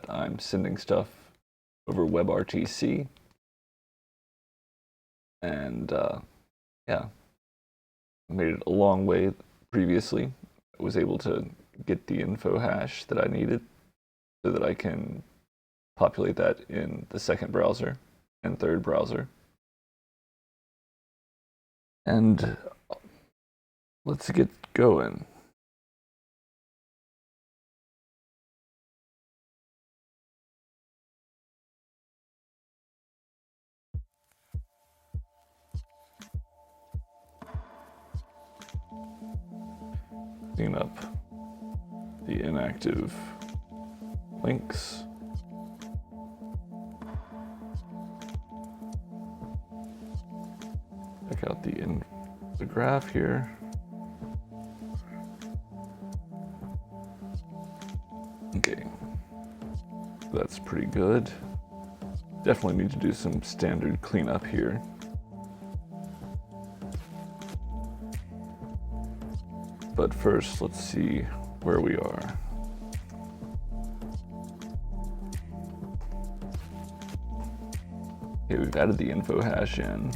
I'm sending stuff over WebRTC. And yeah, made it a long way previously. I was able to get the info hash that I needed so that I can populate that in the second browser and third browser. And let's get going. Clean up the inactive links. Check out the graph here. Okay, that's pretty good. Definitely need to do some standard cleanup here. But first, let's see where we are. Okay, we've added the info hash in.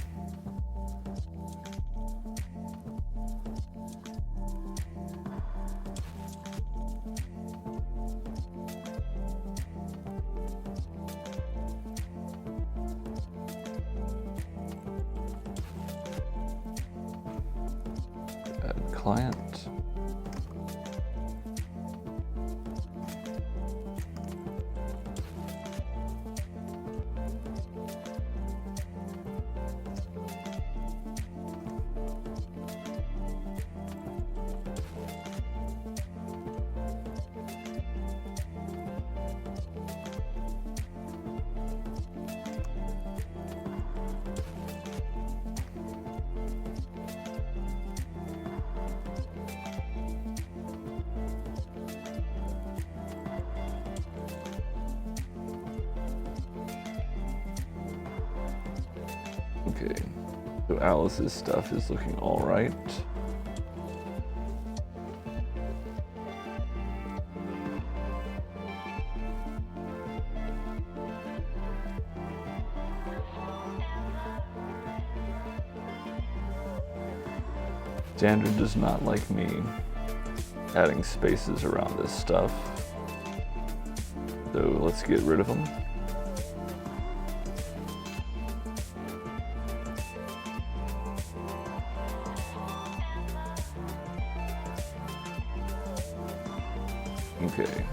Add client. Okay, so Alice's stuff is looking all right. Standard does not like me adding spaces around this stuff, so let's get rid of them. Okay.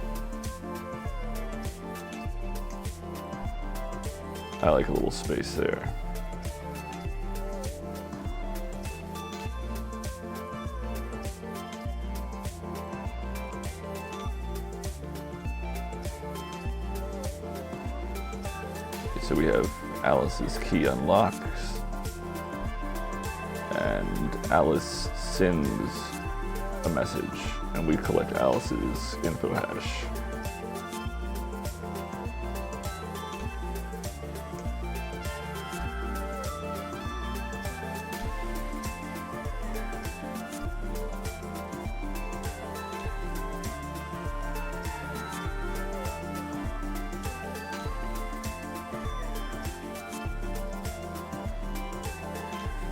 I like a little space there. So we have Alice's key unlocks, and Alice sends a message, and we collect Alice's info hash.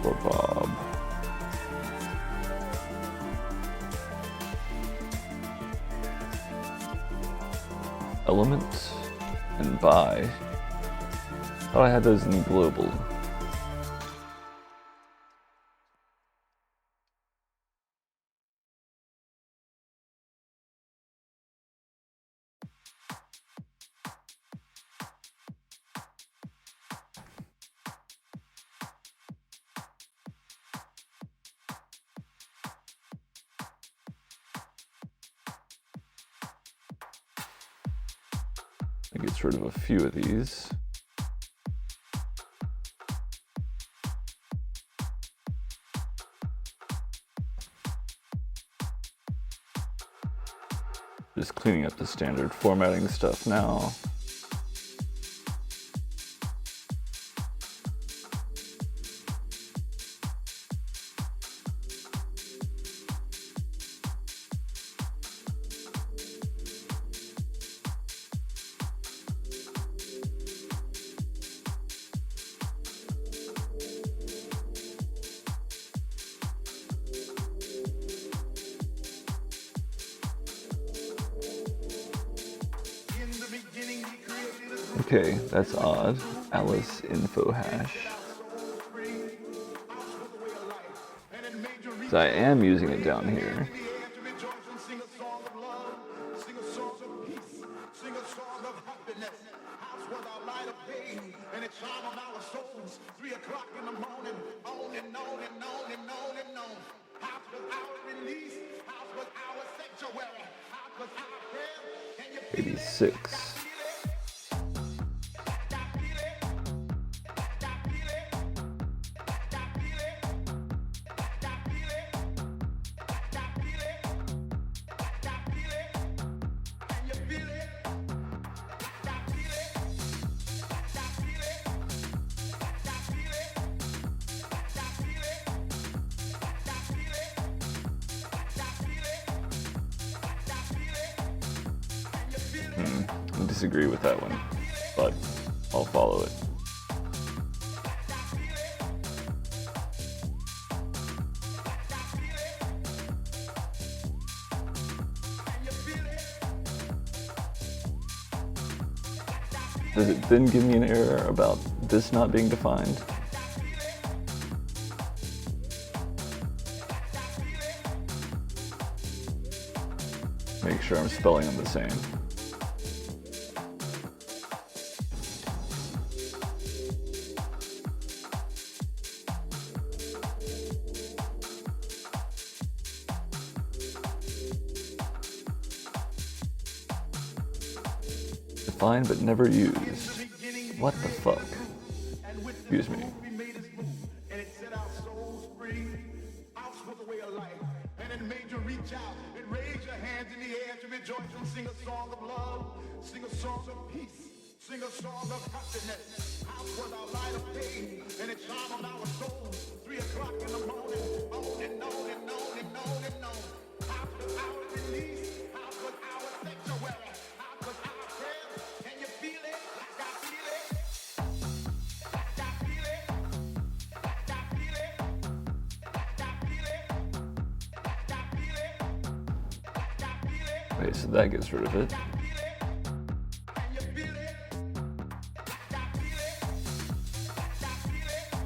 For Bob. Element and buy. Oh, I had those in global. It gets rid of a few of these. Just cleaning up the standard formatting stuff now. Okay, that's odd. Alice info hash. So I am using it down here. Maybe 6. I disagree with that one, but I'll follow it. Does it then give me an error about this not being defined? Make sure I'm spelling them the same. Defined but never used. What the fuck? Excuse me. Sing a song of happiness. House was our light of day, and it shone on our souls. 3 o'clock in the morning, on and on and on and on and on. House was our release, house was our sanctuary, house was our prayer. Can you feel it? Like I feel it. Like I feel it. Like I feel it. Like I feel it. Like I feel it. Like I feel it. Wait, so that gets rid of it.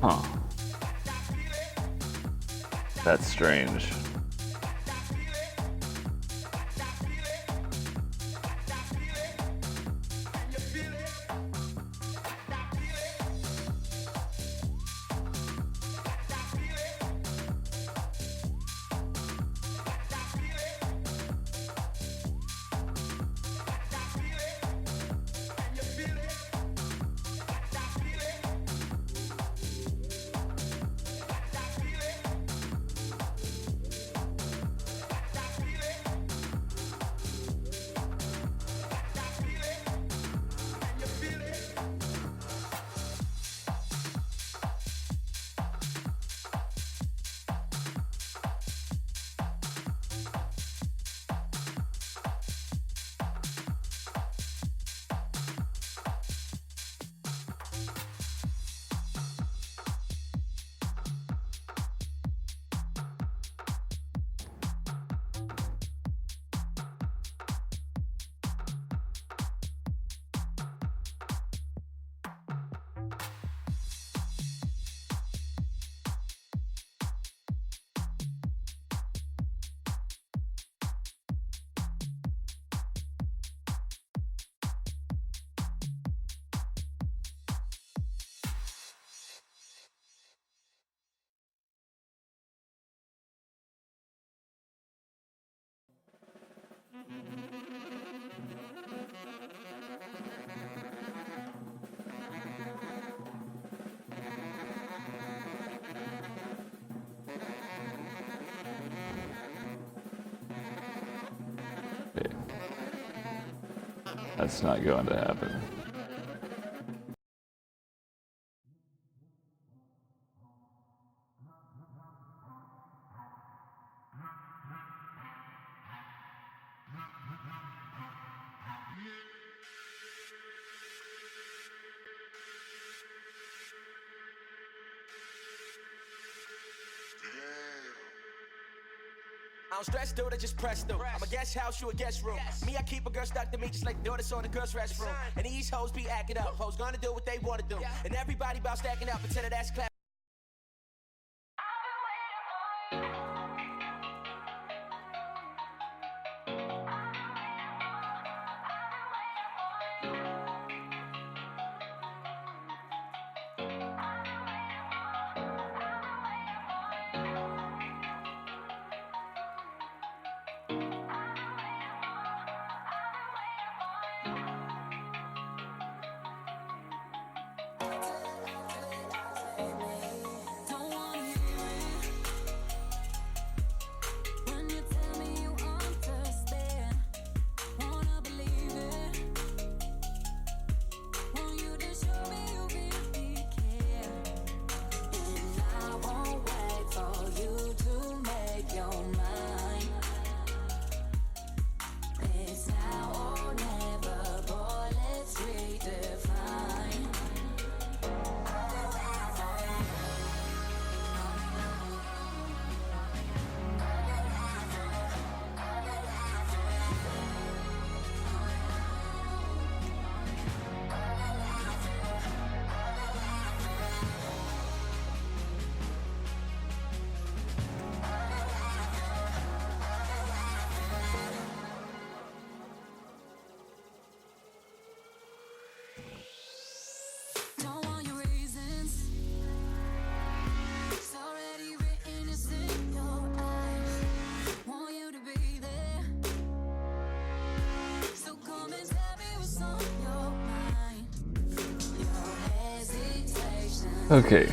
Huh. That's strange. Okay. That's not going to happen. I don't stress, dude, I just press through. I'm a guest house, you a guest room. Me, I keep a girl stuck to me just like the door that's on the girl's restroom. And these hoes be acting up. Hoes gonna do what they wanna do. And everybody about stacking up until that's clap. Okay.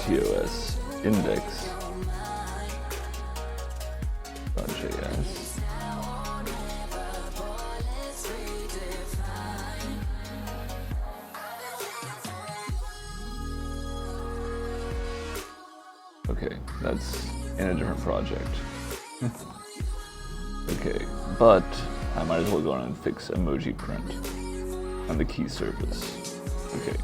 MTOS index.js. Okay, that's in a different project. Okay, but I might as well go on and fix emoji print on the key service. Okay.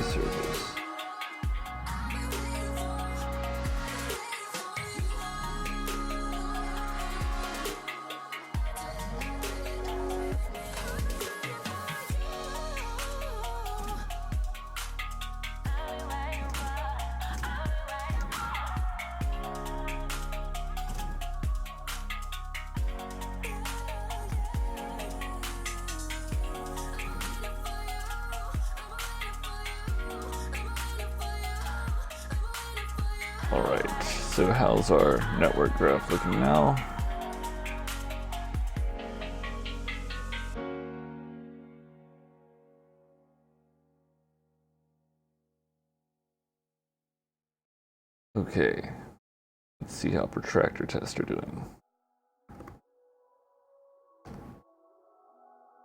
Service. Alright, so how's our network graph looking now? Okay, let's see how Protractor tests are doing.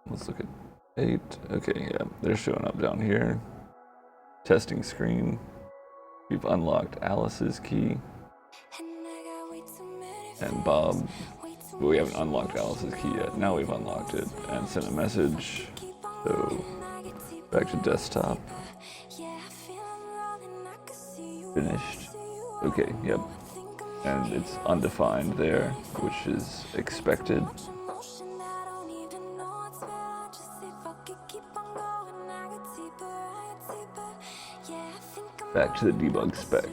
Let's look at 8. Okay, yeah, they're showing up down here. Testing screen. We've unlocked Alice's key. And Bob but we haven't unlocked Alice's key yet. Now we've unlocked it and sent a message. So back to desktop. Finished. Okay, yep. And it's undefined there, which is expected. Back to the debug spec.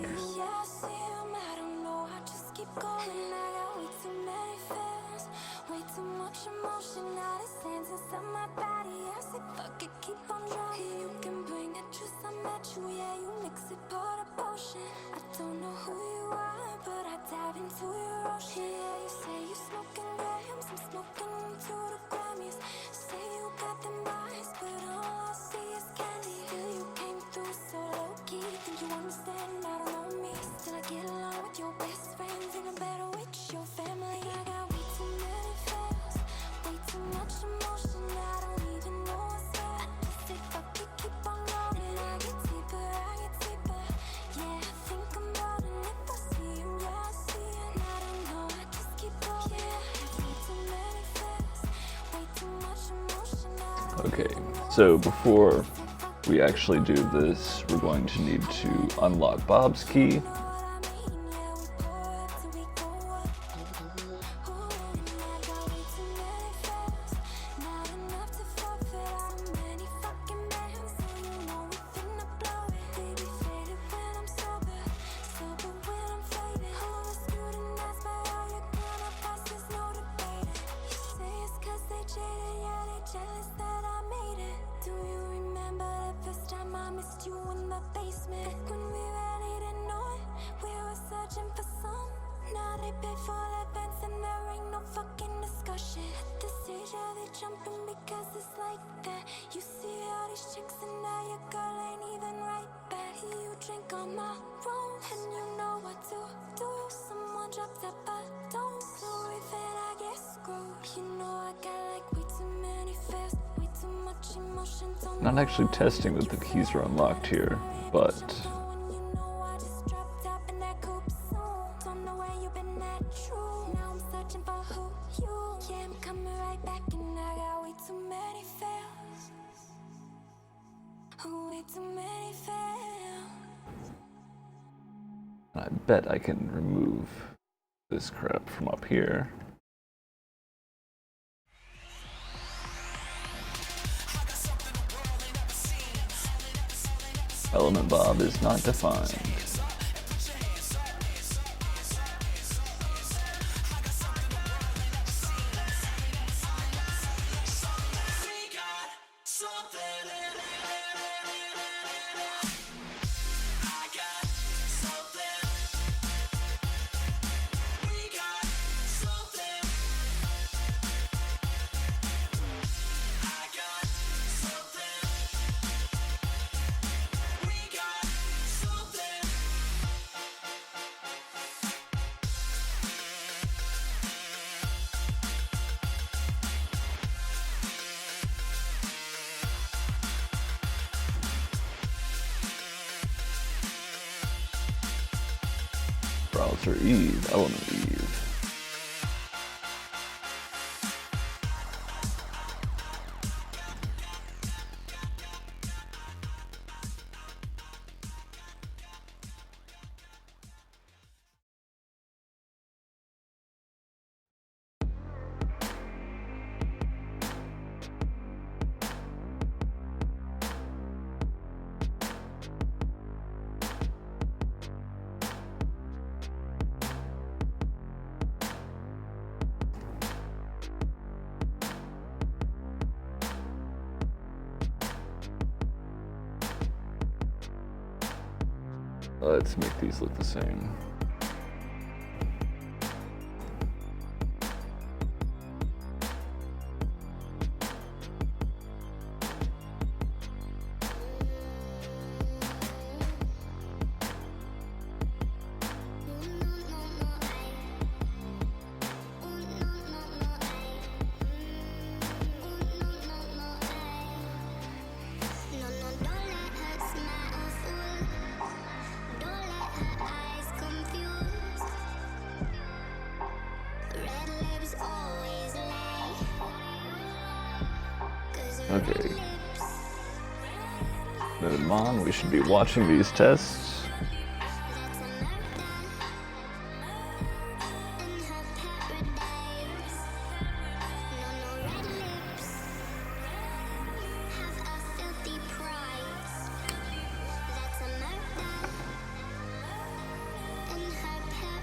Okay, so before we actually do this, we're going to need to unlock Bob's key. Not actually testing that the keys are unlocked here, but I bet I can remove this crap from up here. Element Bob is not defined. Browser Eve, element Eve. Let's make these look the same. Okay. Move on. We should be watching these tests.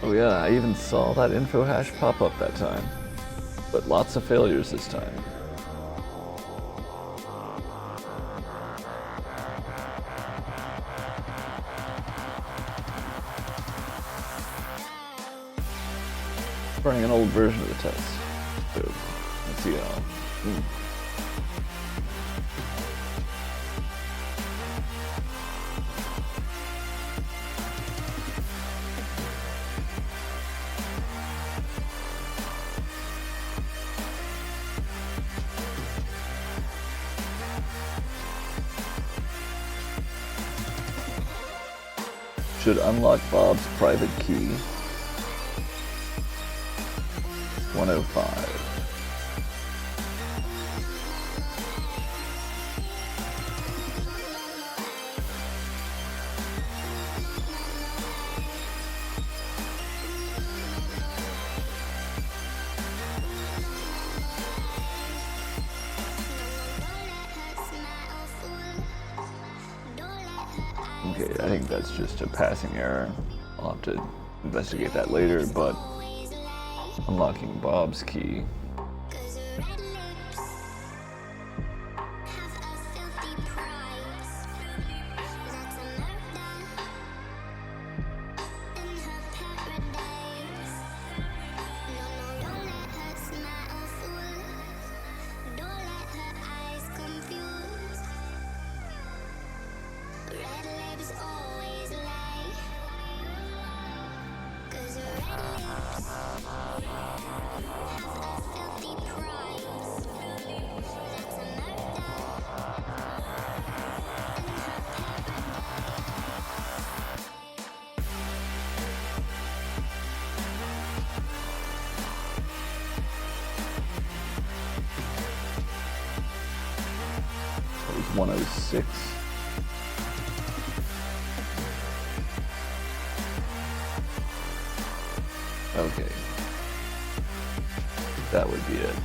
Oh yeah, I even saw that info hash pop up that time. But lots of failures this time. Running an old version of the test. So let's see how. Should unlock Bob's private key. 105. Okay, I think that's just a passing error. I'll have to investigate that later, but unlocking Bob's key. That was 106. Okay. That would be it.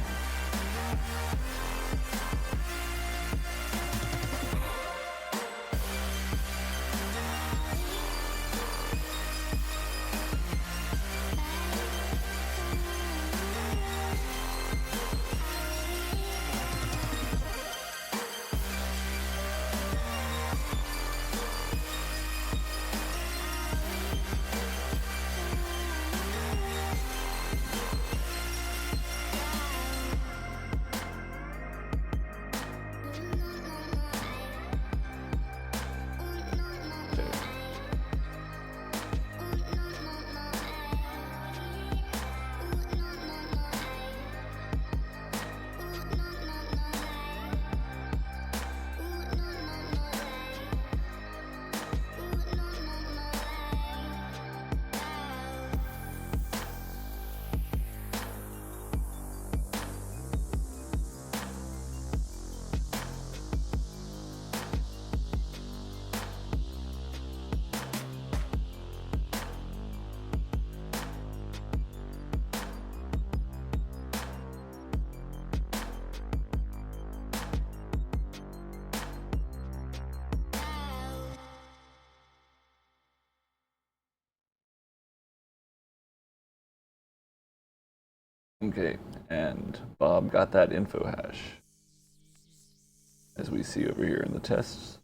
Okay, and Bob got that info hash, as we see over here in the tests.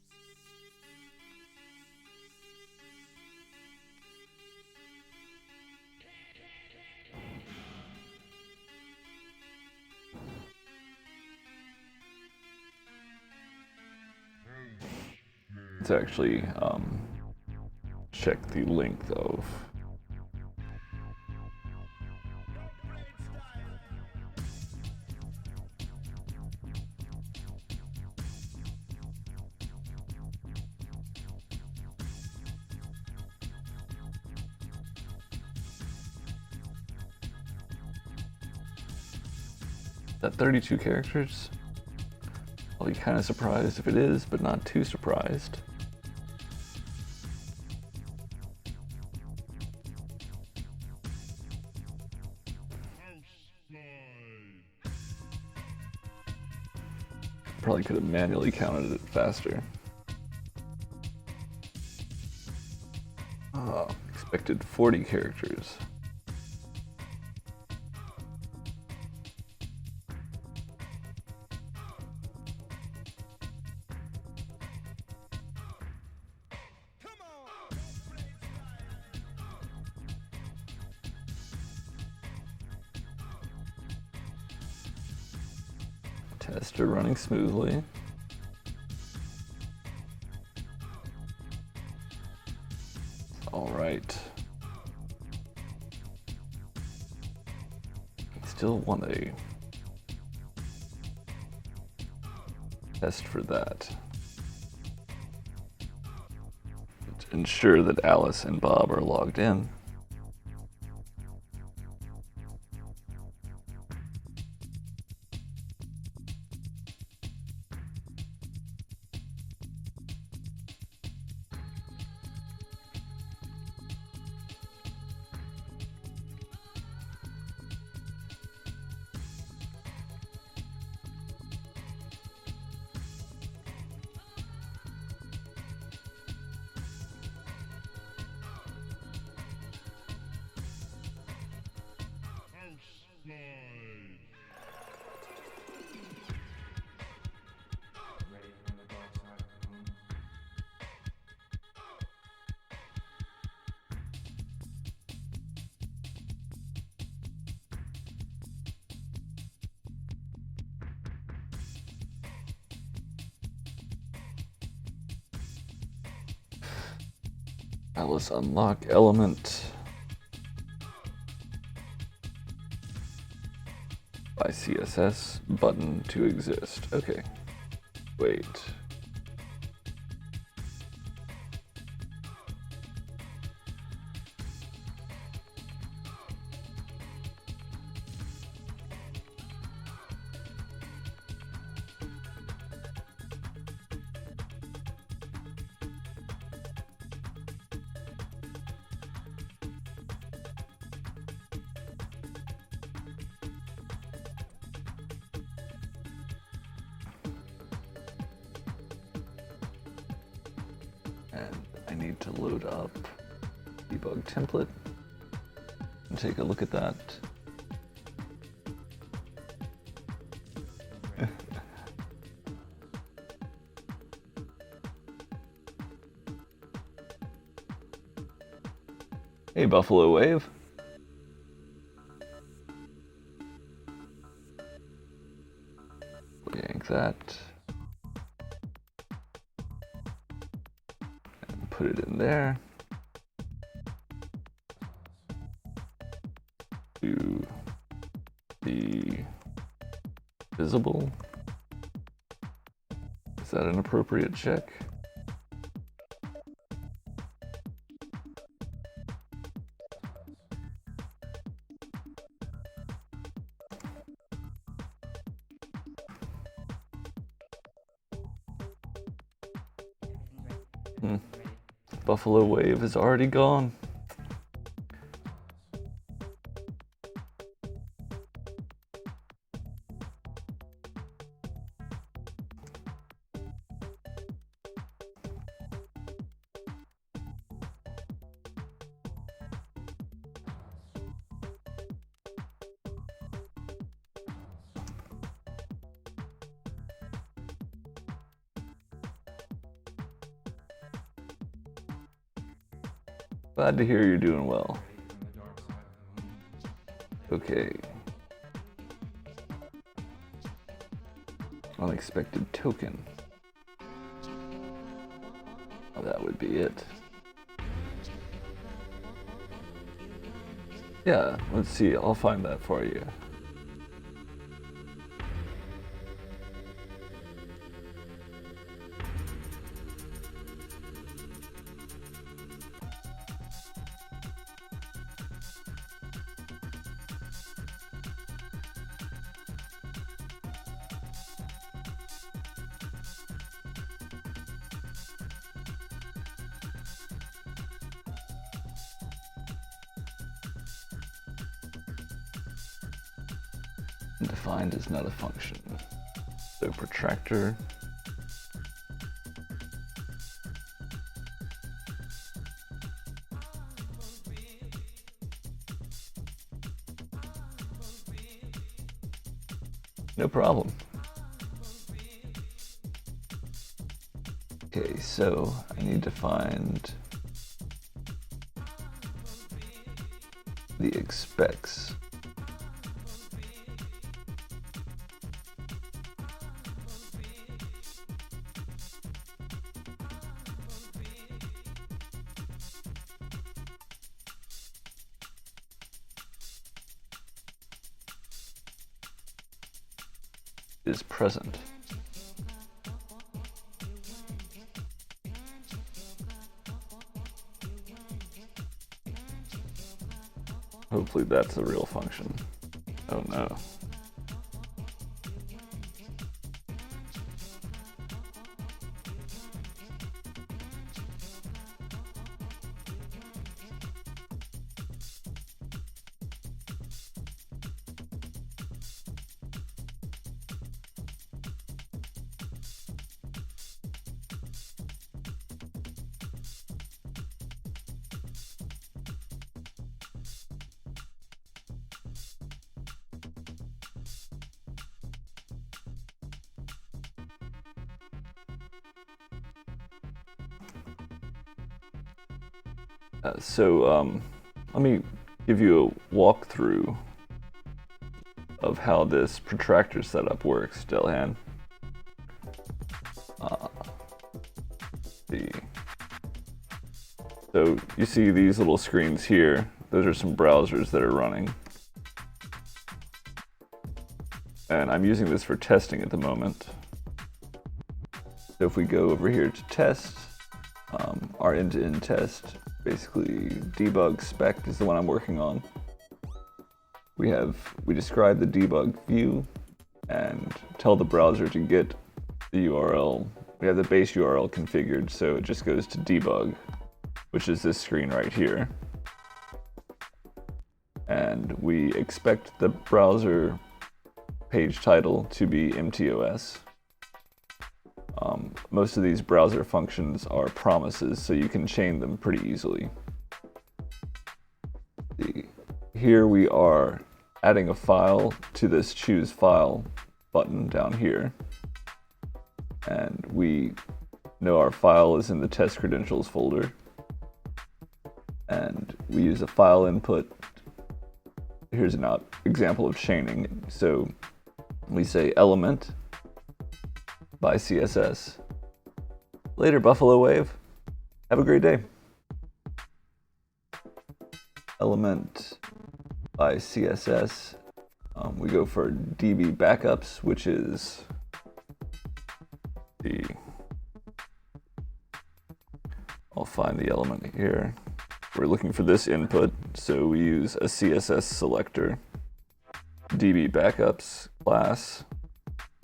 Let's actually check the length of that 32 characters. I'll be kind of surprised if it is, but not too surprised. Probably could have manually counted it faster. Oh, expected 40 characters. Tester running smoothly. All right. Still want a test for that. To ensure that Alice and Bob are logged in. Alice unlock element by CSS button to exist. Okay, wait. And I need to load up debug template and take a look at that. Hey, Buffalo Wave. Yank that. And put it in there. To be visible. Is that an appropriate check? Buffalo Wave is already gone. Glad to hear you're doing well. Okay. Unexpected token. Oh, that would be it. Yeah, let's see. I'll find that for you. defined is not a function. So protractor. No problem. Okay, so I need to find the expects. Is present. Hopefully that's a real function. Oh no. Let me give you a walkthrough of how this protractor setup works, Delhan. So you see these little screens here. Those are some browsers that are running. And I'm using this for testing at the moment. So if we go over here to test, our end-to-end test, basically debug spec is the one I'm working on. We describe the debug view and tell the browser to get the URL. We have the base URL configured, so it just goes to debug, which is this screen right here. And we expect the browser page title to be MTOS. Most of these browser functions are promises, so you can chain them pretty easily. Here we are adding a file to this choose file button down here. And we know our file is in the test credentials folder. And we use a file input. Here's an example of chaining. So we say element by CSS. Later, Buffalo Wave. Have a great day. Element by CSS. We go for DB backups, which is I'll find the element here. We're looking for this input, so we use a CSS selector, DB backups class,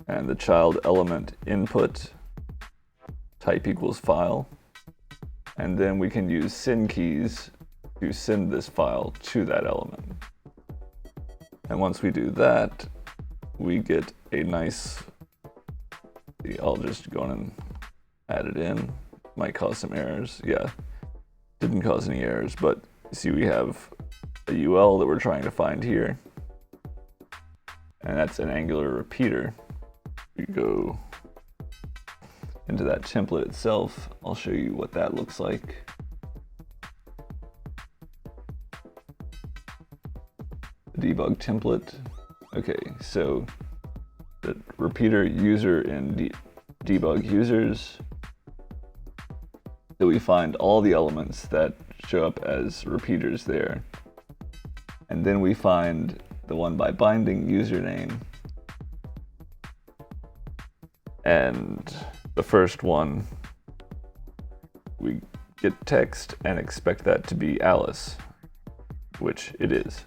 and the child element input type equals file. And then we can use send keys to send this file to that element. And once we do that, we get a nice, I'll just go in and add it in. Might cause some errors. Yeah, didn't cause any errors, but see we have a UL that we're trying to find here. And that's an Angular repeater. We go into that template itself. I'll show you what that looks like. The debug template. Okay, so the repeater user in debug users. So we find all the elements that show up as repeaters there. And then we find the one by binding username. And the first one, we get text and expect that to be Alice, which it is.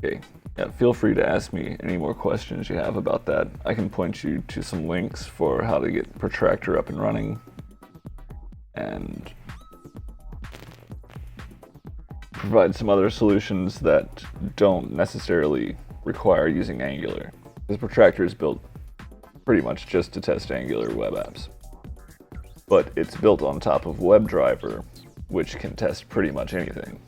Okay, yeah, feel free to ask me any more questions you have about that. I can point you to some links for how to get Protractor up and running, and provide some other solutions that don't necessarily require using Angular. Because Protractor is built pretty much just to test Angular web apps. But it's built on top of WebDriver, which can test pretty much anything.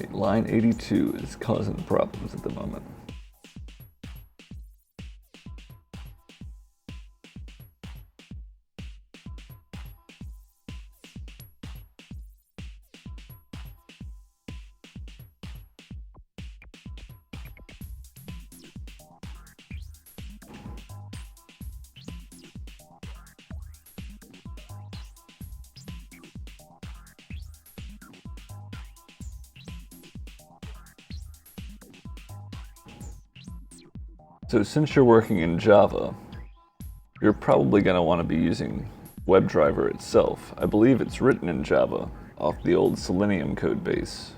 Okay, line 82 is causing problems at the moment. So since you're working in Java, you're probably going to want to be using WebDriver itself. I believe it's written in Java off the old Selenium code base.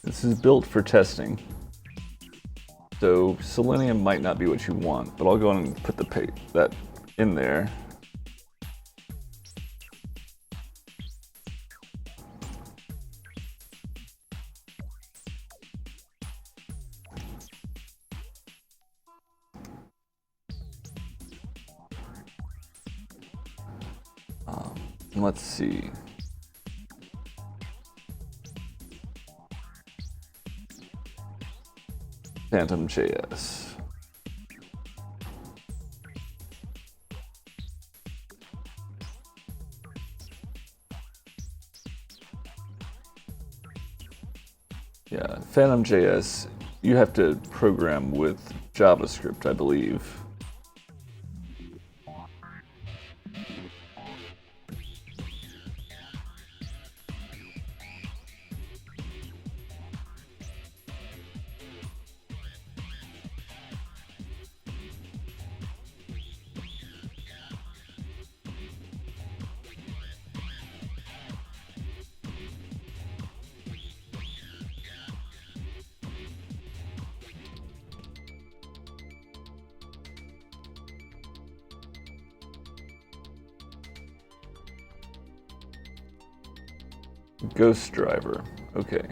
This is built for testing, so Selenium might not be what you want, but I'll go and put that in there. Let's see. Phantom.js. Yeah, Phantom.js, you have to program with JavaScript, I believe. Ghost driver, okay.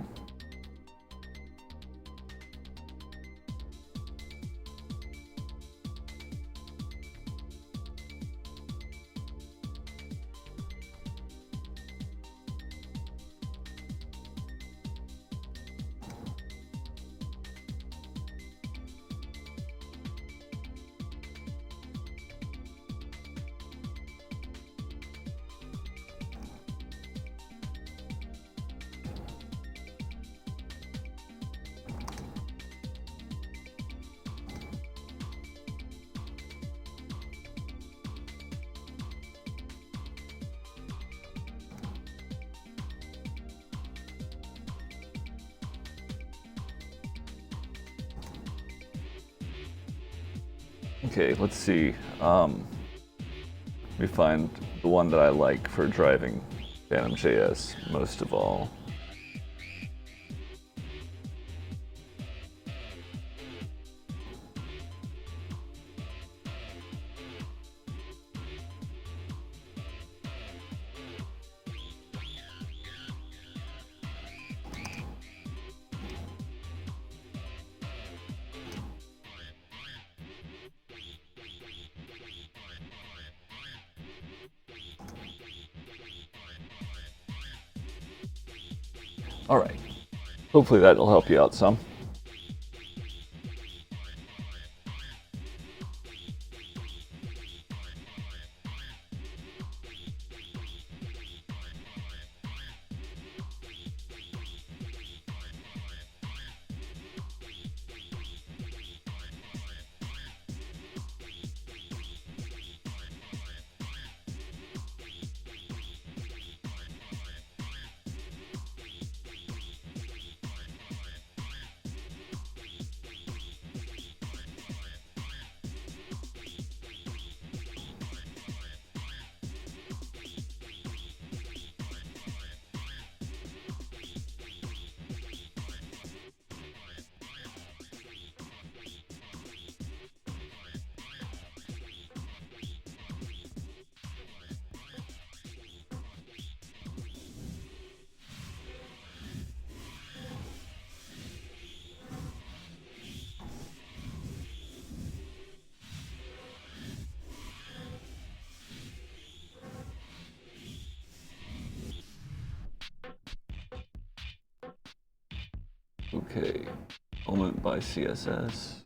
Okay, let's see. Let me find the one that I like for driving Phantom.js most of all. All right. Hopefully that'll help you out some. Okay, element by CSS.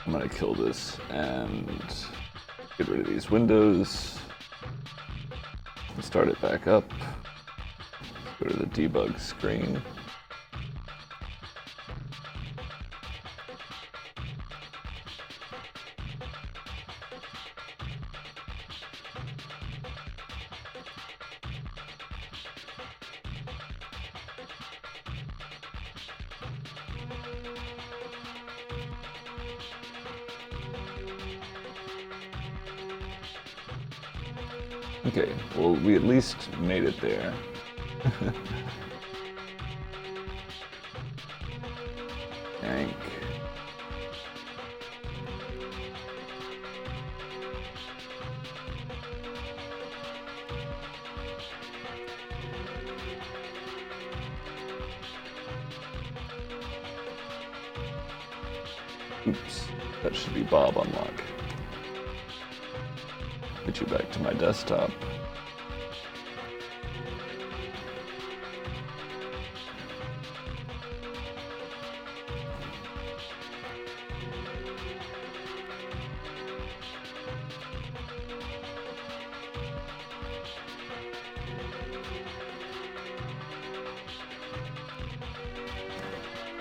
I'm gonna kill this and get rid of these windows. Start it back up. Go to the debug screen. Okay, well, we at least made it there. Yank. Oops, that should be Bob unlock. Get you back to my desktop.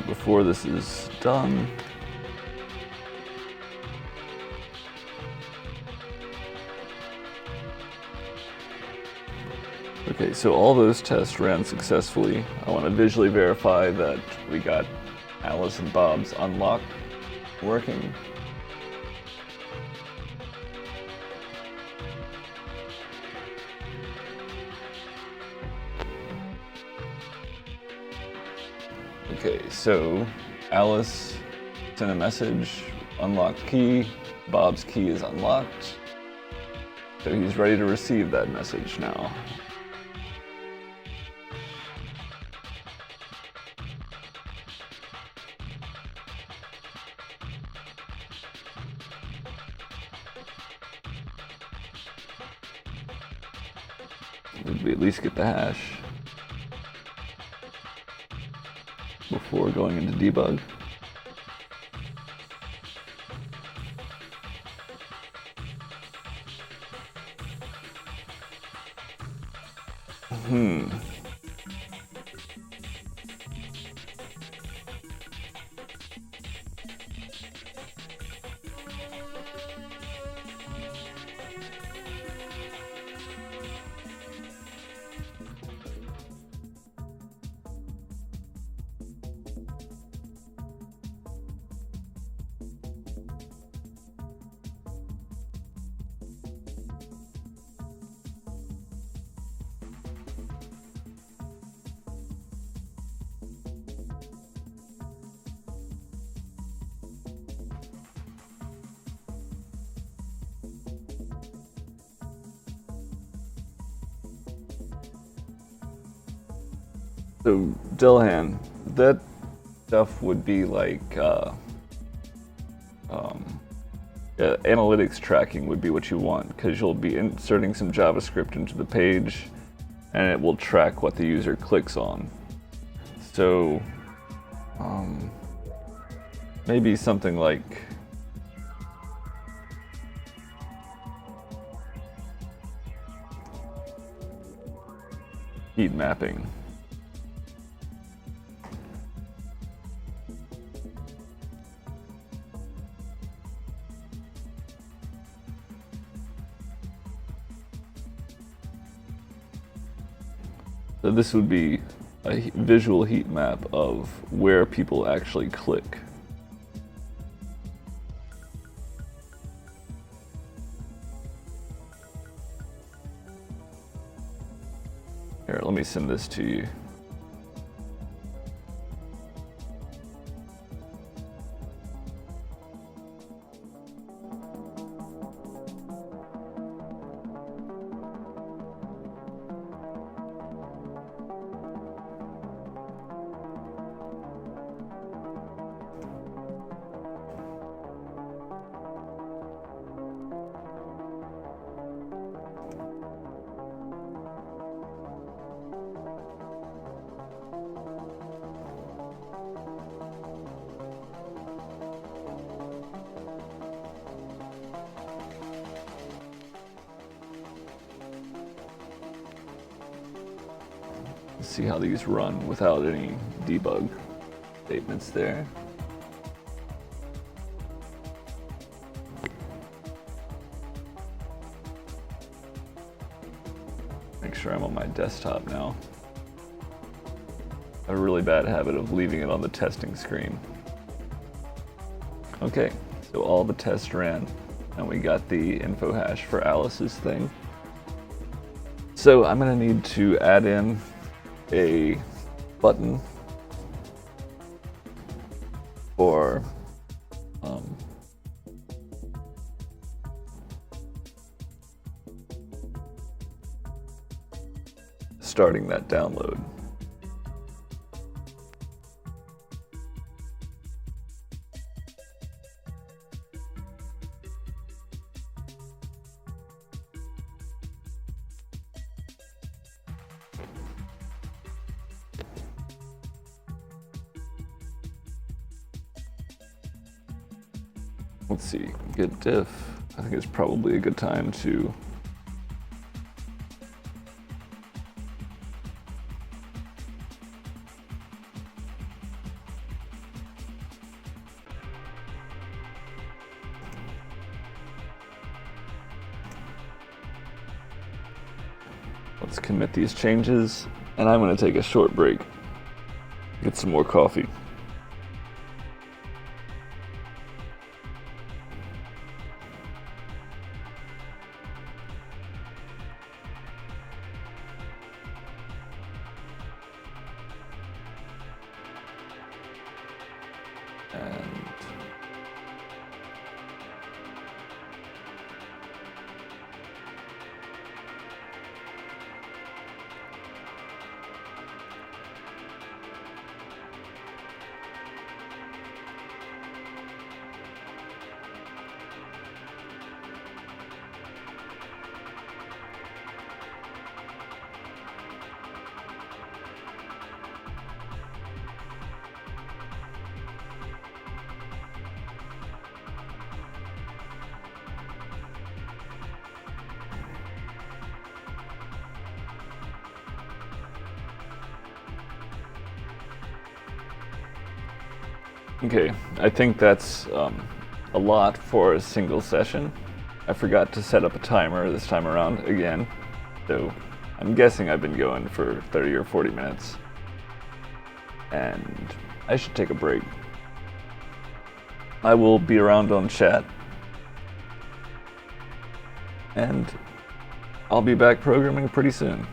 Before this is done, okay, so all those tests ran successfully. I want to visually verify that we got Alice and Bob's unlock working. Okay, so Alice sent a message, unlocked key, Bob's key is unlocked. So he's ready to receive that message now. Did we at least get the hash before going into debug? So, Dillahan, that stuff would be like analytics tracking would be what you want, because you'll be inserting some JavaScript into the page and it will track what the user clicks on. So maybe something like heat mapping. So this would be a visual heat map of where people actually click. Here, let me send this to you. See how these run without any debug statements there. Make sure I'm on my desktop now. I have a really bad habit of leaving it on the testing screen. Okay, so all the tests ran and we got the info hash for Alice's thing. So I'm gonna need to add in a button for starting that download. Let's see, get diff. I think it's probably a good time to let's commit these changes, and I'm going to take a short break, get some more coffee. Okay, I think that's a lot for a single session. I forgot to set up a timer this time around again, so I'm guessing I've been going for 30 or 40 minutes, and I should take a break. I will be around on chat, and I'll be back programming pretty soon.